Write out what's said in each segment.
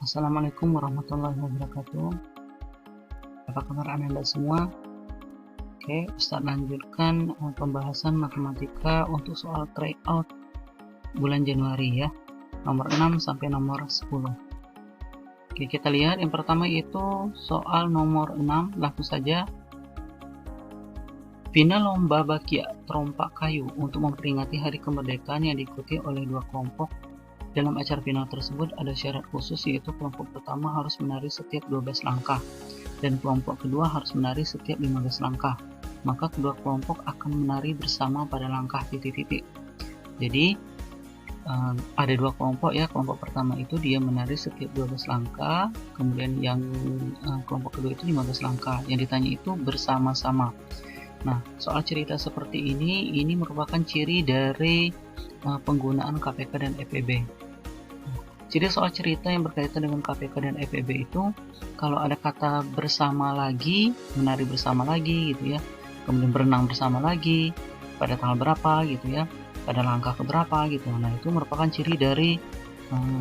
Assalamualaikum warahmatullahi wabarakatuh. Apa kabar Anda semua? Oke, Ustaz lanjutkan pembahasan matematika untuk soal tryout bulan Januari ya, nomor 6 sampai nomor 10. Oke, kita lihat yang pertama itu soal nomor 6, langsung saja. Final lomba bakia terompak kayu untuk memperingati hari kemerdekaan yang diikuti oleh dua kelompok. Dalam acara final tersebut ada syarat khusus, yaitu kelompok pertama harus menari setiap 12 langkah dan kelompok kedua harus menari setiap 15 langkah. Maka kedua kelompok akan menari bersama pada langkah titik-titik. Jadi ada dua kelompok ya. Kelompok pertama itu dia menari setiap 12 langkah, kemudian yang kelompok kedua itu 15 langkah. Yang ditanya itu bersama-sama. Nah, soal cerita seperti ini merupakan ciri dari penggunaan KPK dan FEB. Jadi soal cerita yang berkaitan dengan KPK dan FEB itu, kalau ada kata bersama lagi, menari bersama lagi gitu ya, kemudian berenang bersama lagi, pada tanggal berapa gitu ya, pada langkah keberapa gitu. Nah, itu merupakan ciri dari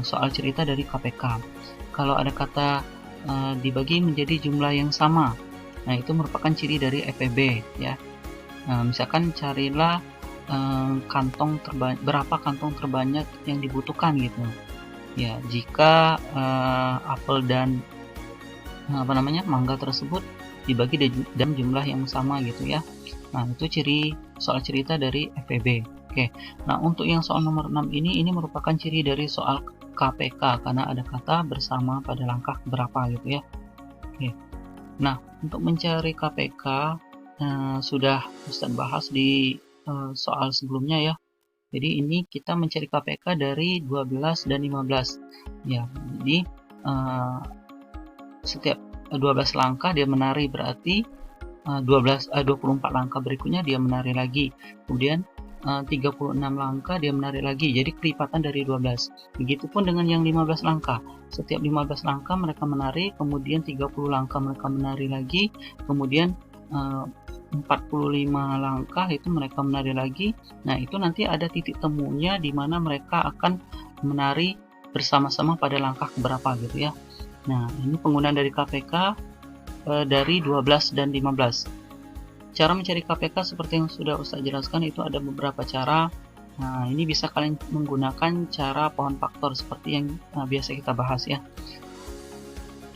soal cerita dari KPK. Kalau ada kata dibagi menjadi jumlah yang sama, nah itu merupakan ciri dari FEB ya. Misalkan carilah berapa kantong terbanyak yang dibutuhkan gitu. Ya, jika apel dan mangga tersebut dibagi dalam jumlah yang sama gitu ya. Nah, itu ciri soal cerita dari FEB. Oke. Nah, untuk yang soal nomor 6 ini merupakan ciri dari soal KPK karena ada kata bersama pada langkah berapa gitu ya. Oke. Nah, untuk mencari KPK sudah Ustaz bahas di soal sebelumnya ya. Jadi ini kita mencari KPK dari 12 dan 15 ya. Jadi setiap 12 langkah dia menari, berarti 24 langkah berikutnya dia menari lagi, kemudian 36 langkah dia menari lagi, jadi kelipatan dari 12. Begitupun dengan yang 15 langkah, setiap 15 langkah mereka menari, kemudian 30 langkah mereka menari lagi, kemudian 45 langkah itu mereka menari lagi. Nah, itu nanti ada titik temunya di mana mereka akan menari bersama-sama pada langkah berapa gitu ya. Nah, ini penggunaan dari KPK dari 12 dan 15. Cara mencari KPK seperti yang sudah Ustaz jelaskan itu ada beberapa cara. Nah, ini bisa kalian menggunakan cara pohon faktor seperti yang biasa kita bahas ya.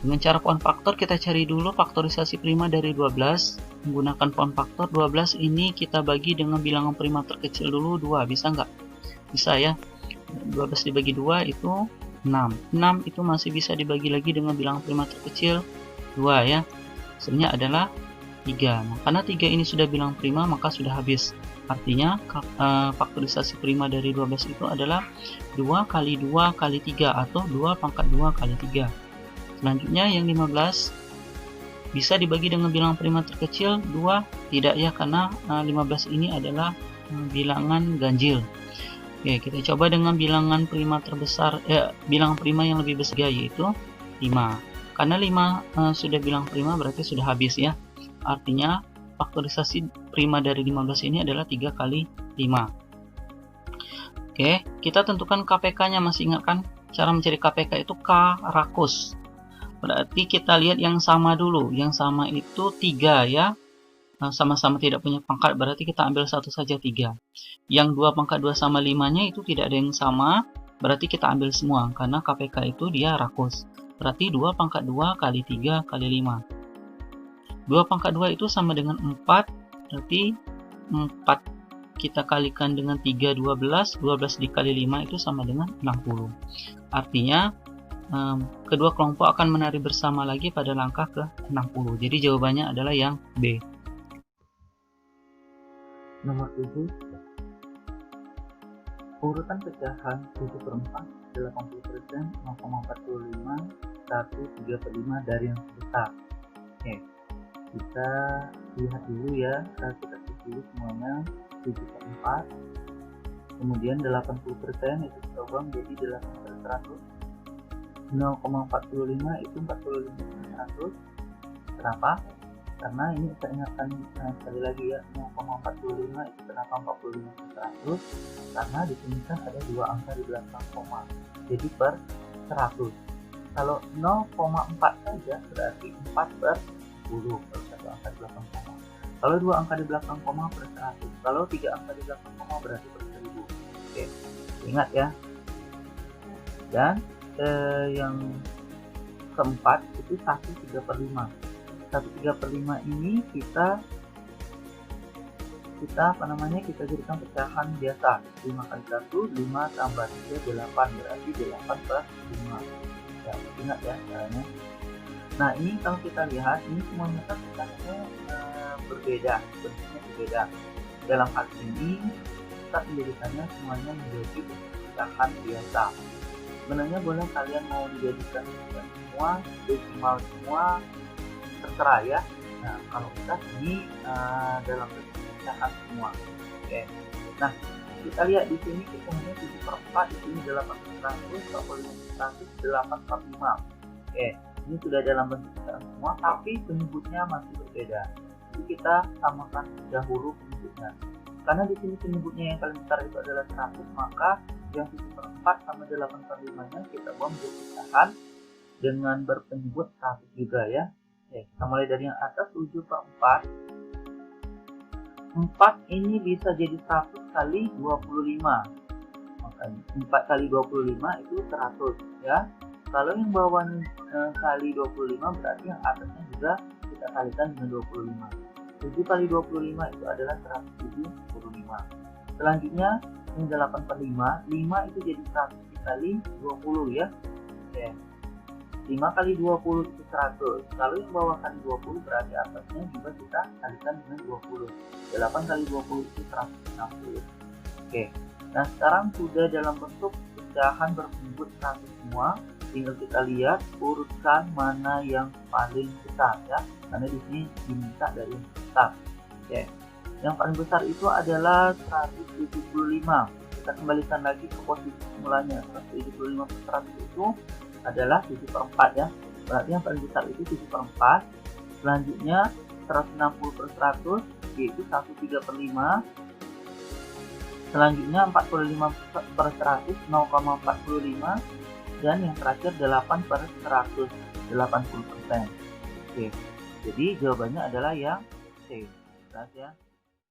Dengan cara pohon faktor kita cari dulu faktorisasi prima dari 12. Menggunakan pohon faktor 12 ini kita bagi dengan bilangan prima terkecil dulu 2, bisa nggak? Bisa ya. 12 dibagi 2 itu 6. 6 itu masih bisa dibagi lagi dengan bilangan prima terkecil 2 ya. Hasilnya adalah 3. Nah, karena 3 ini sudah bilang prima maka sudah habis. Artinya faktorisasi prima dari 12 itu adalah 2 kali 2 kali 3 atau 2 pangkat 2 kali 3. Selanjutnya yang 15 bisa dibagi dengan bilangan prima terkecil 2, tidak ya, karena 15 ini adalah bilangan ganjil. Oke, kita coba dengan bilangan prima terbesar, bilangan prima yang lebih besar yaitu 5. Karena 5 sudah bilang prima berarti sudah habis ya. Artinya faktorisasi prima dari 15 ini adalah 3 kali 5. Oke, kita tentukan KPK-nya, masih ingat kan? Cara mencari KPK itu K rakus. Berarti kita lihat yang sama dulu. Yang sama itu 3 ya. Sama-sama tidak punya pangkat, berarti kita ambil satu saja 3. Yang 2 pangkat 2 sama 5-nya itu tidak ada yang sama, berarti kita ambil semua karena KPK itu dia rakus. Berarti 2 pangkat 2 kali 3 kali 5. 2 pangkat 2 itu sama dengan 4, berarti 4 kita kalikan dengan 3, 12. 12 dikali 5 itu sama dengan 60. Artinya kedua kelompok akan menari bersama lagi pada langkah ke 60. Jadi jawabannya adalah yang B. Nomor 7. Urutan pecahan 7/4, 80%, 0,45, 1, 3/5 dari yang sebesar. Oke, kita lihat dulu ya. Kita tulis dulu semuanya. 7/4, kemudian 80% itu coba menjadi 8/100. 0,45 itu 45/100. Kenapa? Karena ini saya ingatkan sekali lagi ya, 0,45 itu kenapa 45/100? Karena di sini kan ada dua angka di belakang koma, jadi per 100. Kalau 0,4 saja berarti 4 per 10, kalau satu angka di belakang koma. Kalau dua angka di belakang koma per 100. Kalau tiga angka di belakang koma berarti per 1000. Oke, ingat ya. Dan yang keempat itu 1/3/5. 1/3/5 ini kita jadikan pecahan biasa. 5 kali 1, 5 tambah 3, 8, berarti 8 per 5. Ya, ingat ya caranya. Nah, ini kalau kita lihat, ini semuanya kan pecahannya berbeda, bentuknya berbeda. Dalam hal ini, kita menjadikannya semuanya menjadi pecahan biasa. Sebenarnya boleh kalian mau dijadikan semua, desimal semua, terserah ya. Nah, kalau kita ini dalam bentuk pecahan semua. Oke. Nah, kita lihat di sini hitungannya 7/4, di sini 8/100, 45/100, 8/5. Oke, ini sudah dalam bentuk pecahan semua, tapi penyebutnya masih berbeda. Jadi kita samakan dahulu penyebutnya. Karena di sini penyebutnya yang paling besar itu adalah 100, maka yang 7/4 sama 8/5-nya kita buang menjadi pecahan dengan berpenyebut 100 juga ya. Oke, kita mulai dari yang atas. 7/4. 4 ini bisa jadi 100 kali 25. Makanya 4 kali 25 itu 100 ya. Kalau yang bawah kali 25 berarti yang atasnya juga kita kalikan dengan 25. 7 kali 25 itu adalah 175. Selanjutnya yang 8/5, 5 itu jadi 100 dikali 20 ya. Oke. 5 kali 20 itu 100. Kalau yang bawah kali 20 berarti atasnya juga kita kalikan dengan 20. 8 kali 20 itu 160. Oke. Nah, sekarang sudah dalam bentuk pecahan berpenyebut 100 semua. Tinggal kita lihat urutkan mana yang paling besar ya. Karena di sini diminta dari yang besar. Oke. Yang paling besar itu adalah 175. Kita kembalikan lagi ke posisi semulanya. 175 per 100 itu adalah 7/4 ya. Berarti yang paling besar itu 7/4. Selanjutnya 160 per 100 yaitu 1/3/5. Selanjutnya 45 per 100 0,45, dan yang terakhir 8 per 100 80%. Oke. Jadi jawabannya adalah yang C. Jelas ya.